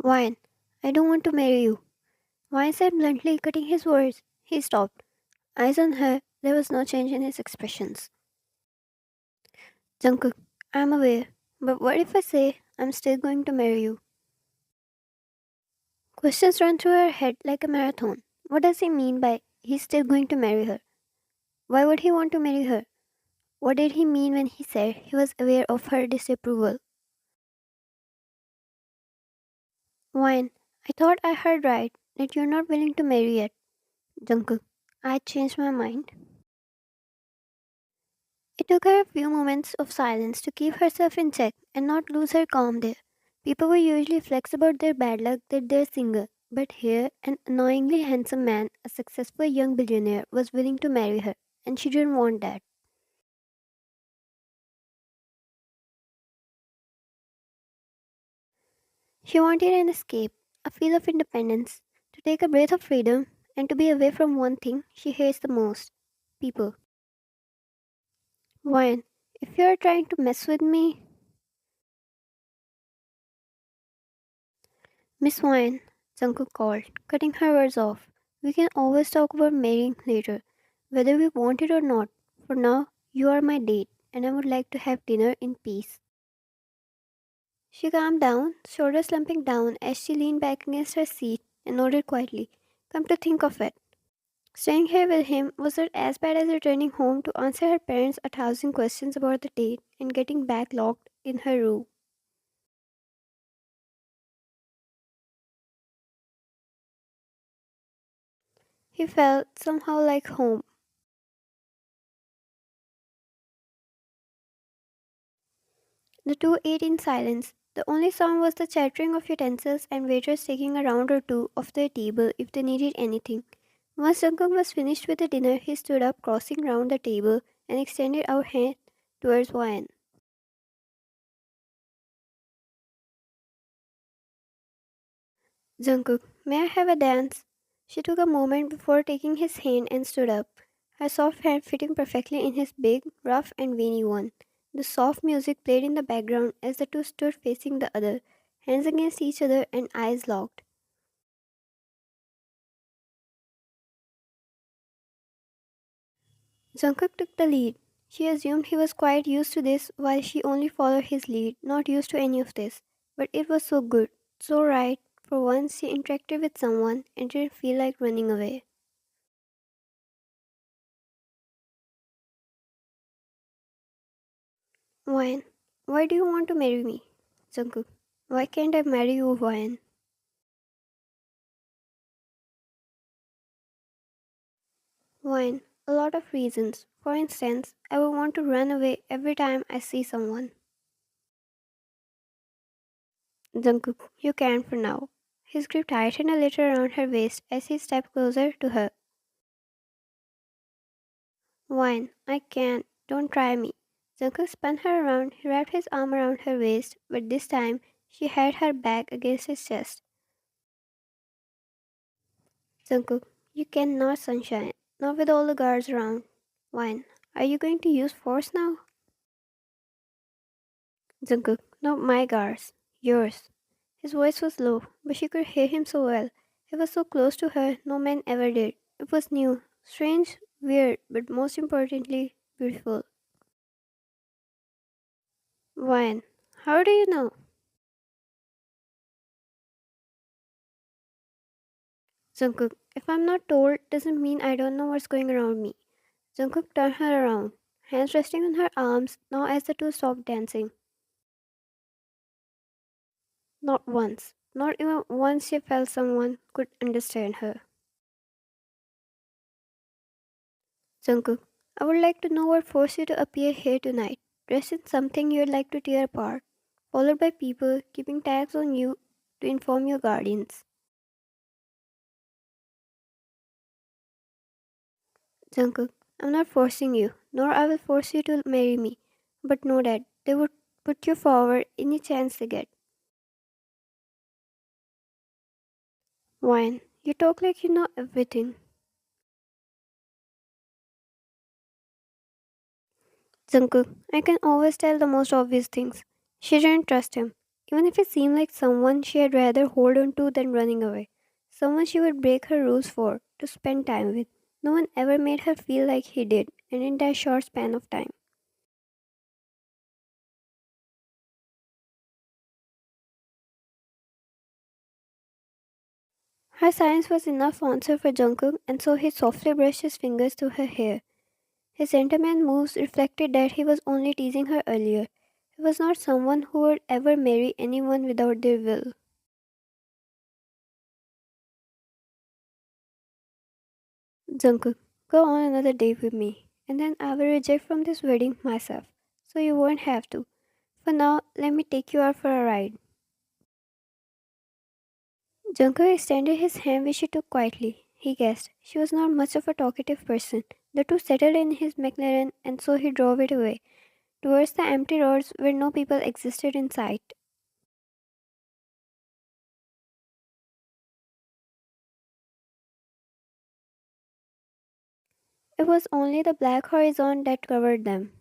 Wine, I don't want to marry you. Wine said bluntly, cutting his words. He stopped. Eyes on her, there was no change in his expressions. Jungkook, I'm aware, but what if I say I'm still going to marry you? Questions run through her head like a marathon. What does he mean by he's still going to marry her? Why would he want to marry her? What did he mean when he said he was aware of her disapproval? Wine, I thought I heard right that you're not willing to marry yet. Jungkook, I changed my mind. It took her a few moments of silence to keep herself in check and not lose her calm there. People were usually flex about their bad luck that they're single, but here an annoyingly handsome man, a successful young billionaire, was willing to marry her, and she didn't want that. She wanted an escape, a feel of independence, to take a breath of freedom, and to be away from one thing she hates the most people. Wine, if you're trying to mess with me, Miss Wine, Jungkook called, cutting her words off. We can always talk about marrying later, whether we want it or not. For now, you are my date, and I would like to have dinner in peace. She calmed down, shoulders slumping down as she leaned back against her seat and nodded quietly. Come to think of it, staying here with him was not as bad as returning home to answer her parents 1,000 questions about the date and getting back locked in her room. He felt somehow like home. The two ate in silence. The only sound was the chattering of utensils and waiters taking a round or two of their table if they needed anything. Once Jungkook was finished with the dinner, he stood up, crossing round the table, and extended out hand towards Wyan. Jungkook, may I have a dance? She took a moment before taking his hand and stood up, her soft hand fitting perfectly in his big, rough, and veiny one. The soft music played in the background as the two stood facing the other, hands against each other and eyes locked. Jungkook took the lead. She assumed he was quite used to this while she only followed his lead, not used to any of this. But it was so good, so right. For once she interacted with someone and didn't feel like running away. Wyan, why do you want to marry me? Jungkook, why can't I marry you, Wyan? Wyan, a lot of reasons. For instance, I would want to run away every time I see someone. Jungkook, you can for now. His grip tightened a little around her waist as he stepped closer to her. Wine, I can't. Don't try me. Jungkook spun her around. He wrapped his arm around her waist, but this time she had her back against his chest. Jungkook, you cannot, sunshine. Not with all the guards around. Wine, are you going to use force now? Jungkook, not my guards. Yours. His voice was low, but she could hear him so well. He was so close to her, no man ever did. It was new, strange, weird, but most importantly, beautiful. Wine, how do you know? Jungkook, if I'm not told, doesn't mean I don't know what's going around me. Jungkook turned her around, hands resting on her arms now as the two stopped dancing. Not once, not even once she felt someone could understand her. Jungkook, I would like to know what forced you to appear here tonight, dressed in something you'd like to tear apart, followed by people keeping tabs on you to inform your guardians. Jungkook, I'm not forcing you, nor I will force you to marry me, but know that they would put you forward any chance they get. Wine, you talk like you know everything. Jungkook, I can always tell the most obvious things. She didn't trust him. even if it seemed like someone she had rather hold on to than running away. Someone she would break her rules for, to spend time with. No one ever made her feel like he did, and in that short span of time. Her silence was enough answer for Jungkook, and so he softly brushed his fingers through her hair. His gentleman moves reflected that he was only teasing her earlier. He was not someone who would ever marry anyone without their will. Jungkook, go on another date with me, and then I will reject from this wedding myself, so you won't have to. For now, let me take you out for a ride. Jungkook extended his hand which she took quietly. He guessed she was not much of a talkative person. The two settled in his McLaren and so he drove it away, towards the empty roads where no people existed in sight. It was only the black horizon that covered them.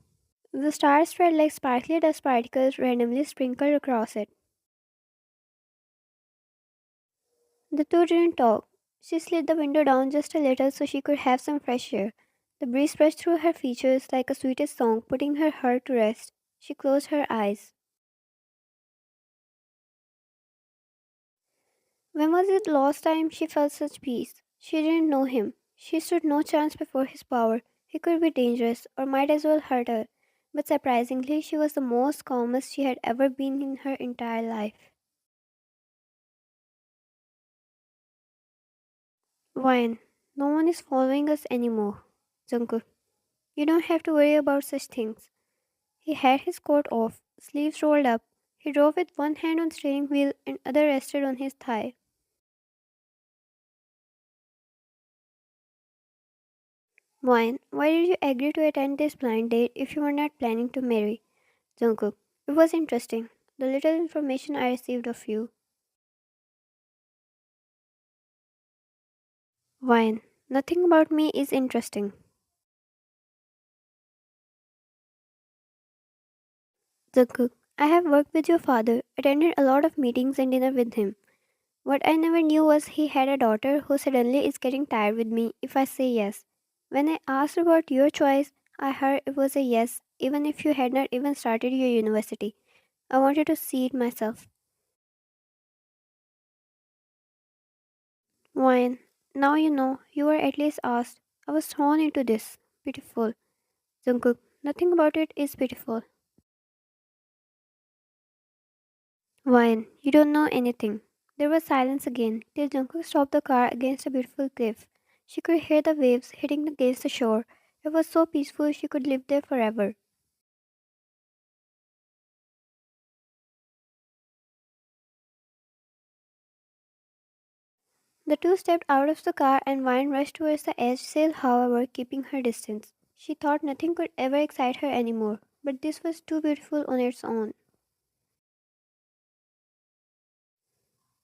The stars felt like sparkly dust particles randomly sprinkled across it. The two didn't talk. She slid the window down just a little so she could have some fresh air. The breeze brushed through her features like a sweetest song, putting her heart to rest. She closed her eyes. When was it last time she felt such peace? She didn't know him. She stood no chance before his power. He could be dangerous, or might as well hurt her. But surprisingly, she was the most calmest she had ever been in her entire life. Wine. No one is following us anymore. Jungkook. You don't have to worry about such things. He had his coat off, sleeves rolled up. He drove with one hand on steering wheel and other rested on his thigh. Wine. Why did you agree to attend this blind date if you were not planning to marry? Jungkook. It was interesting. The little information I received of you. Wine. Nothing about me is interesting. Jungkook. I have worked with your father, attended a lot of meetings and dinner with him. What I never knew was he had a daughter who suddenly is getting tired with me if I say yes. When I asked about your choice, I heard it was a yes, even if you had not even started your university. I wanted to see it myself. Wine. Now you know, you were at least asked. I was thrown into this. Pitiful. Jungkook. Nothing about it is pitiful. Wine. You don't know anything. There was silence again, till Jungkook stopped the car against a beautiful cliff. She could hear the waves hitting against the shore. It was so peaceful she could live there forever. The two stepped out of the car and Wine rushed towards the edge, still, however, keeping her distance. She thought nothing could ever excite her anymore, but this was too beautiful on its own.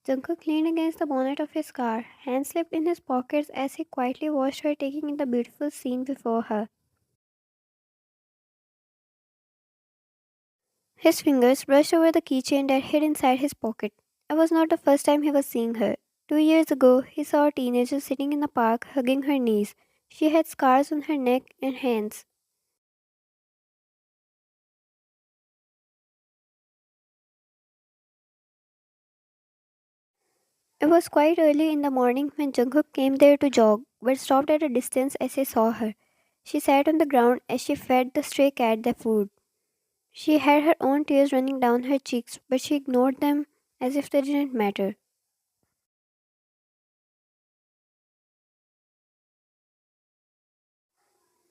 Jungkook leaned against the bonnet of his car, hands slipped in his pockets as he quietly watched her taking in the beautiful scene before her. His fingers brushed over the keychain that hid inside his pocket. It was not the first time he was seeing her. 2 years ago, he saw a teenager sitting in the park hugging her knees. She had scars on her neck and hands. It was quite early in the morning when Jungkook came there to jog, but stopped at a distance as he saw her. She sat on the ground as she fed the stray cat their food. She had her own tears running down her cheeks, but she ignored them as if they didn't matter.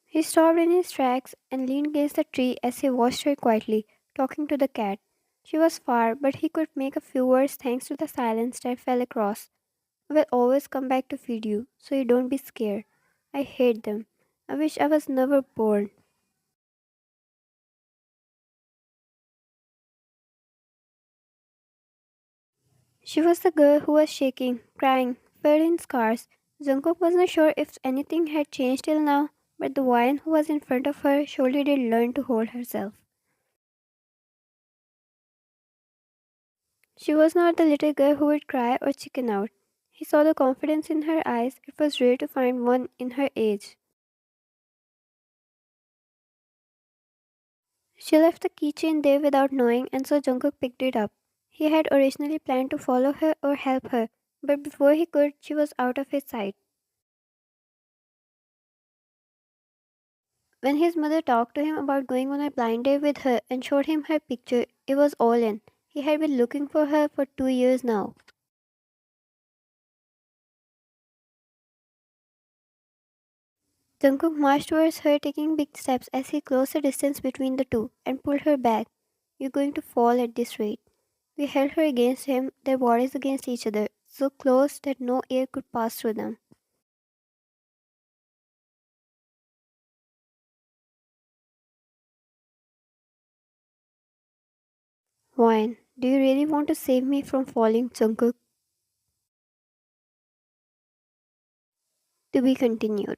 He stopped in his tracks and leaned against the tree as he watched her quietly, talking to the cat. She was far, but he could make a few words thanks to the silence that fell across. I will always come back to feed you, so you don't be scared. I hate them. I wish I was never born. She was the girl who was shaking, crying, filled in scars. Jungkook wasn't sure if anything had changed till now, but the Wine who was in front of her surely did learn to hold herself. She was not the little girl who would cry or chicken out. He saw the confidence in her eyes. It was rare to find one in her age. She left the keychain there without knowing, and so Jungkook picked it up. He had originally planned to follow her or help her, but before he could, she was out of his sight. When his mother talked to him about going on a blind date with her and showed him her picture, it was all in. He had been looking for her for 2 years now. Jungkook marched towards her, taking big steps as he closed the distance between the two and pulled her back. You're going to fall at this rate. We held her against him, their bodies against each other, so close that no air could pass through them. Wine, do you really want to save me from falling, Jungkook? To be continued.